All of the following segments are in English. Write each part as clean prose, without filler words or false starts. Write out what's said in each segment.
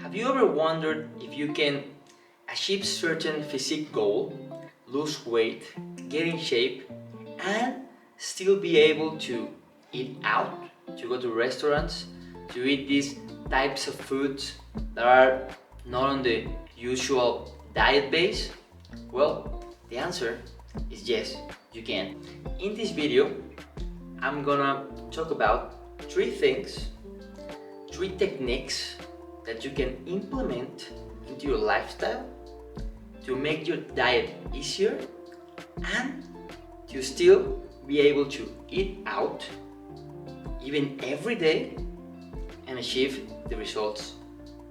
Have you ever wondered if you can achieve certain physique goal, lose weight, get in shape, and still be able to eat out, to go to restaurants, to eat these types of foods that are not on the usual diet base? Well, the answer is yes, you can. In this video, I'm gonna talk about three things, three techniques that you can implement into your lifestyle to make your diet easier and to still be able to eat out even every day and achieve the results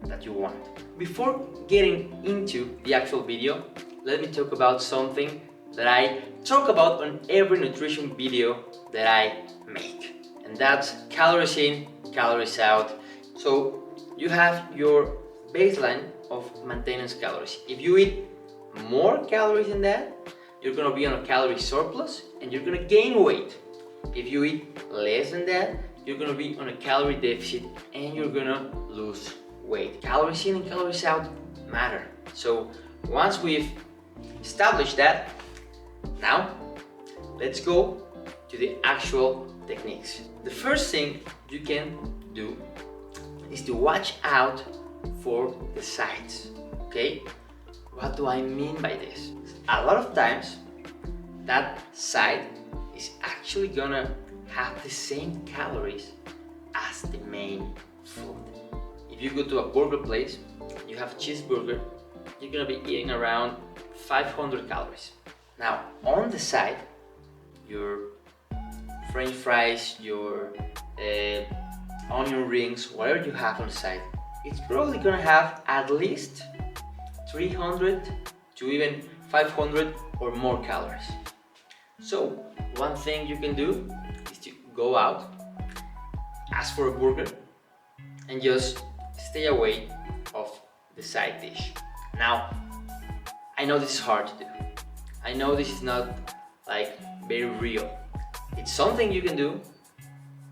that you want. Before getting into the actual video, let me talk about something that I talk about on every nutrition video that I make, and that's calories in, calories out. So you have your baseline of maintenance calories. If you eat more calories than that, you're gonna be on a calorie surplus and you're gonna gain weight. If you eat less than that, you're gonna be on a calorie deficit and you're gonna lose weight. Calories in and calories out matter. So once we've established that, now let's go to the actual techniques. The first thing you can do is to watch out for the sides. Okay? What do I mean by this? A lot of times that side is actually gonna have the same calories as the main food. If you go to a burger place, you have a cheeseburger, you're gonna be eating around 500 calories. Now, on the side, your French fries, your onion rings, whatever you have on the side, it's probably gonna have at least 300 to even 500 or more calories. So, one thing you can do is to go out, ask for a burger, and just stay away of the side dish. Now, I know this is hard to do. I know this is not like very real. It's something you can do,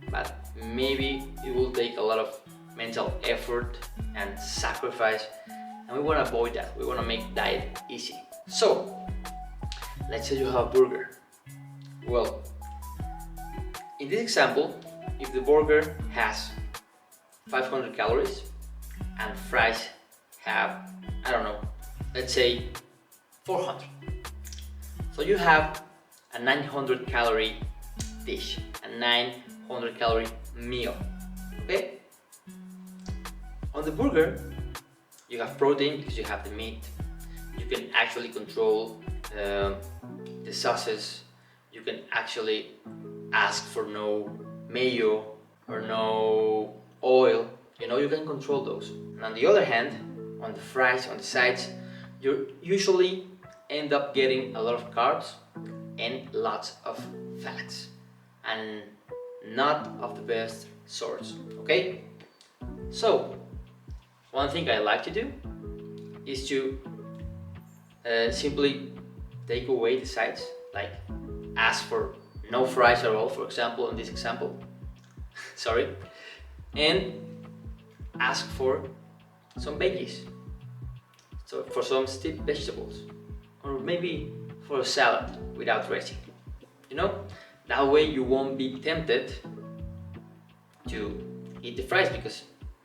but maybe it will take a lot of mental effort and sacrifice, and we want to avoid that. We want to make diet easy. So, let's say you have a burger. Well, in this example, if the burger has 500 calories and fries have, I don't know, let's say 400. So you have a 900 calorie dish, a 900 calorie meal, okay? On the burger, you have protein because you have the meat. You can actually control the sauces. You can actually ask for no mayo or no oil. You know, you can control those. And on the other hand, on the fries, on the sides, you usually end up getting a lot of carbs and lots of fats, and not of the best sorts, okay? So, one thing I like to do is to simply take away the sides, like ask for no fries at all, for example, in this example, sorry, and ask for some veggies, so for some steamed vegetables, or maybe for a salad without dressing. You know, that way you won't be tempted to eat the fries because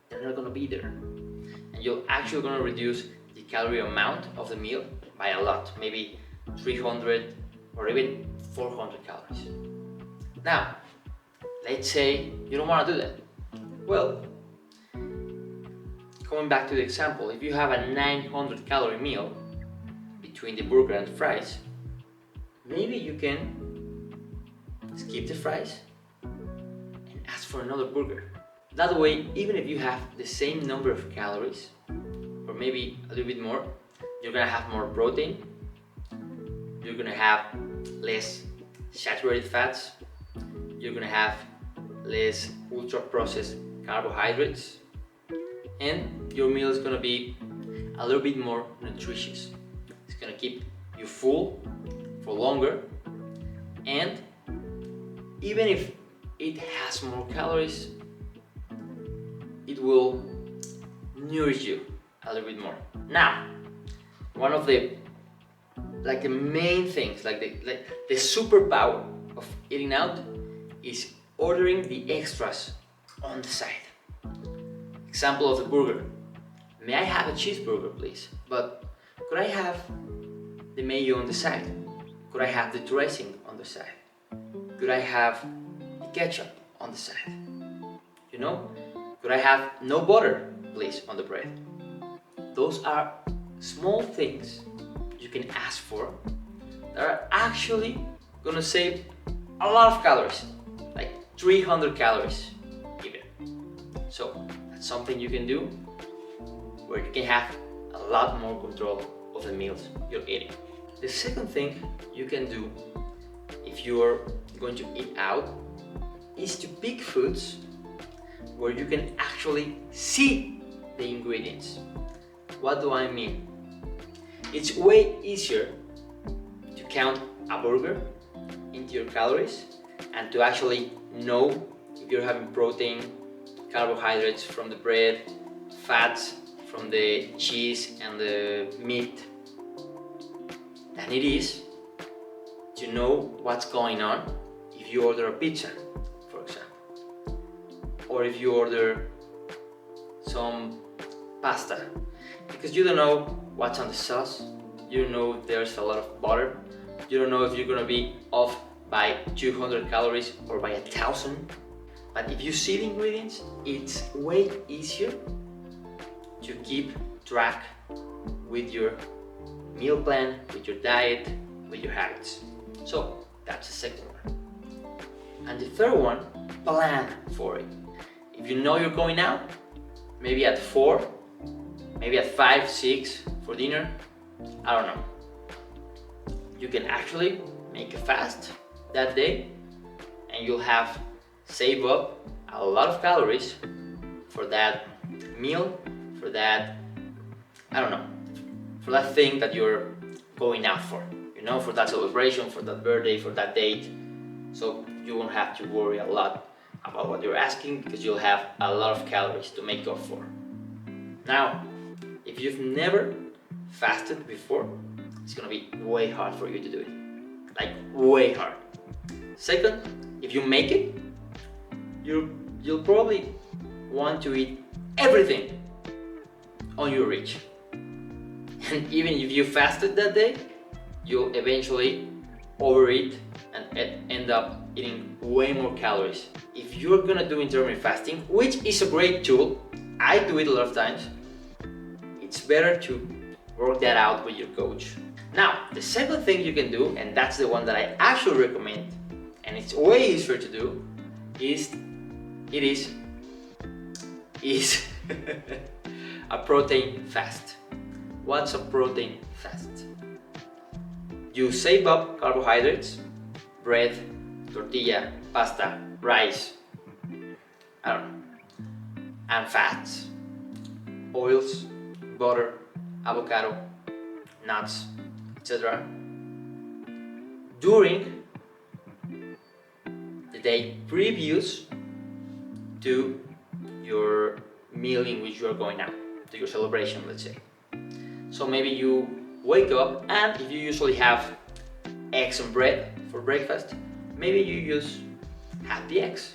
they're not gonna be there, and you're actually gonna reduce the calorie amount of the meal by a lot, maybe 300 or even 400 calories. Now, let's say you don't want to do that. Well, coming back to the example, if you have a 900 calorie meal between the burger and the fries, maybe you can skip the fries and ask for another burger. That way, even if you have the same number of calories, or maybe a little bit more, you're gonna have more protein, you're gonna have less saturated fats, you're gonna have less ultra processed carbohydrates, and your meal is gonna be a little bit more nutritious. It's gonna keep you full for longer, and even if it has more calories, it will nourish you a little bit more. Now, one of the main things, the superpower of eating out is ordering the extras on the side. Example of the burger. May I have a cheeseburger, please? But could I have the mayo on the side? Could I have the dressing on the side? Could I have the ketchup on the side? You know? Could I have no butter, please, on the bread? Those are small things you can ask for that are actually gonna save a lot of calories, like 300 calories even. So that's something you can do where you can have a lot more control of the meals you're eating. The second thing you can do if you're going to eat out is to pick foods where you can actually see the ingredients. What do I mean? It's way easier to count a burger into your calories and to actually know if you're having protein, carbohydrates from the bread, fats from the cheese and the meat, than it is to know what's going on if you order a pizza, for example, or if you order some pasta, because you don't know what's on the sauce, you don't know if there's a lot of butter, you don't know if you're gonna be off by 200 calories or by 1,000. But if you see the ingredients, it's way easier to keep track with your meal plan, with your diet, with your habits. So that's the second one. And the third one, plan for it. If you know you're going out, maybe at 4, maybe at 5, 6 for dinner, I don't know. You can actually make a fast that day and you'll have save up a lot of calories for that meal, for that, I don't know, for that thing that you're going out for, you know, for that celebration, for that birthday, for that date. So you won't have to worry a lot about what you're asking because you'll have a lot of calories to make up for. Now, if you've never fasted before, it's gonna be way hard for you to do it. Like way hard. Second, if you make it, you'll probably want to eat everything on your reach. And even if you fasted that day, you'll eventually overeat and end up eating way more calories. If you're gonna do intermittent fasting, which is a great tool, I do it a lot of times, it's better to work that out with your coach. Now, the second thing you can do, and that's the one that I actually recommend, and it's way easier to do, is a protein fast. What's a protein fast? You save up carbohydrates, bread, tortilla, pasta, rice, I don't know, and fats, oils, butter, avocado, nuts, etc. during the day previous to your meal in which you are going out, to your celebration, let's say. So maybe you wake up, and if you usually have eggs and bread for breakfast, maybe you use half the eggs.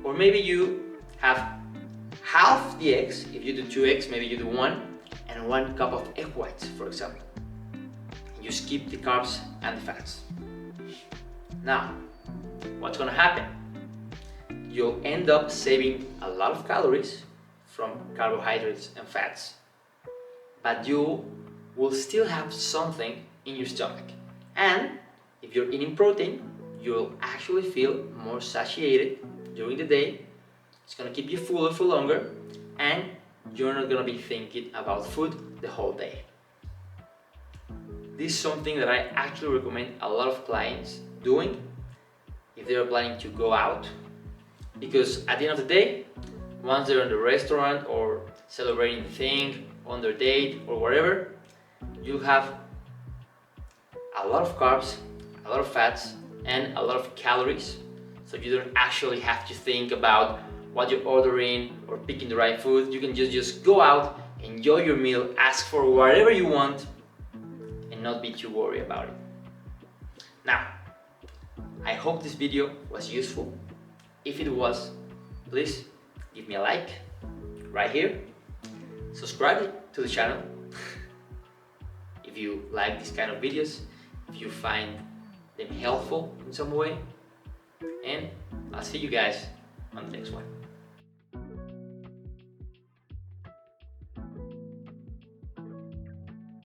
Or maybe you have half the eggs. If you do 2 eggs, maybe you do 1, and 1 cup of egg whites, for example. You skip the carbs and the fats. Now, what's gonna happen? You'll end up saving a lot of calories from carbohydrates and fats, but you will still have something in your stomach. And if you're eating protein, you'll actually feel more satiated during the day. It's gonna keep you fuller for longer, and you're not gonna be thinking about food the whole day. This is something that I actually recommend a lot of clients doing if they're planning to go out, because at the end of the day, once they're in the restaurant or celebrating the thing on their date or wherever, you'll have a lot of carbs, a lot of fats, and a lot of calories, so you don't actually have to think about what you're ordering, or picking the right food. You can just go out, enjoy your meal, ask for whatever you want, and not be too worried about it. Now, I hope this video was useful. If it was, please give me a like right here. Subscribe to the channel if you like these kind of videos, if you find them helpful in some way. And I'll see you guys on the next one.